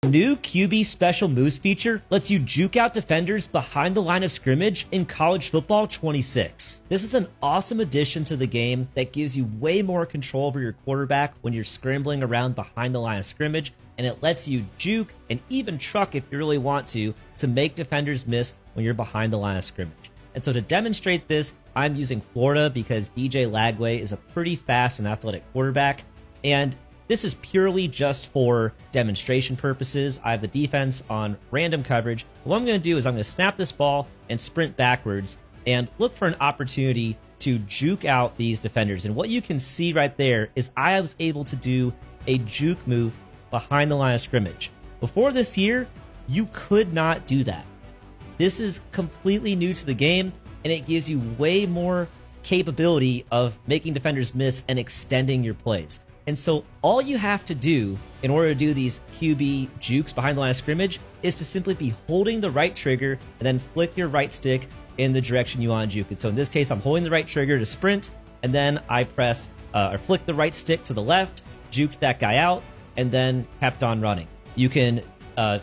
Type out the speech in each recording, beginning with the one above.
New QB Special Moves feature lets you juke out defenders behind the line of scrimmage in College Football 26. This is an awesome addition to the game that gives you way more control over your quarterback when you're scrambling around behind the line of scrimmage, and it lets you juke and even truck if you really want to make defenders miss when you're behind the line of scrimmage. And so to demonstrate this, I'm using Florida because DJ Lagway is a pretty fast and athletic quarterback, and this is purely just for demonstration purposes. I have the defense on random coverage. What I'm going to do is I'm going to snap this ball and sprint backwards and look for an opportunity to juke out these defenders. And what you can see right there is I was able to do a juke move behind the line of scrimmage. Before this year, you could not do that. This is completely new to the game, and it gives you way more capability of making defenders miss and extending your plays. And so all you have to do in order to do these QB jukes behind the line of scrimmage is to simply be holding the right trigger and then flick your right stick in the direction you want to juke it. So in this case, I'm holding the right trigger to sprint, and then I pressed or flicked the right stick to the left, juked that guy out, and then kept on running. You can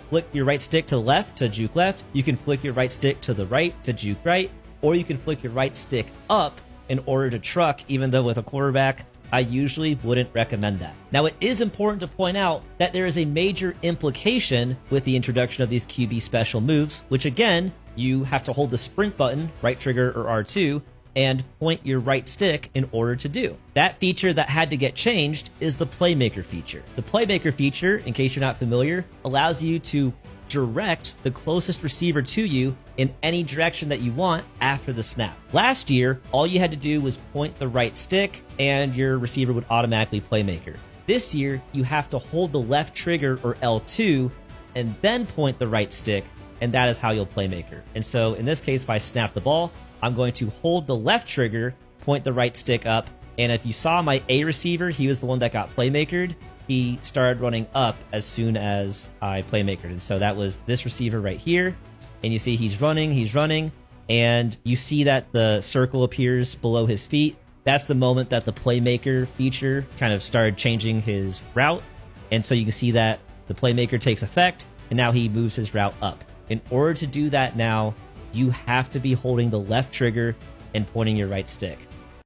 flick your right stick to the left to juke left. You can flick your right stick to the right to juke right, or you can flick your right stick up in order to truck, even though with a quarterback, I usually wouldn't recommend that. Now, it is important to point out that there is a major implication with the introduction of these QB special moves, which again, you have to hold the sprint button, right trigger or R2, and point your right stick in order to do. That feature that had to get changed is the Playmaker feature. The Playmaker feature, in case you're not familiar, allows you to direct the closest receiver to you in any direction that you want after the snap. Last year, all you had to do was point the right stick and your receiver would automatically Playmaker. This year, you have to hold the left trigger or L2 and then point the right stick, and that is how you'll Playmaker. And so in this case, if I snap the ball, I'm going to hold the left trigger, point the right stick up, and if you saw my A receiver, he was the one that got Playmakered. He started running up as soon as I Playmakered. And so that was this receiver right here. And you see he's running, and you see that the circle appears below his feet. That's the moment that the Playmaker feature kind of started changing his route. And so you can see that the Playmaker takes effect, and now he moves his route up. In order to do that now, you have to be holding the left trigger and pointing your right stick.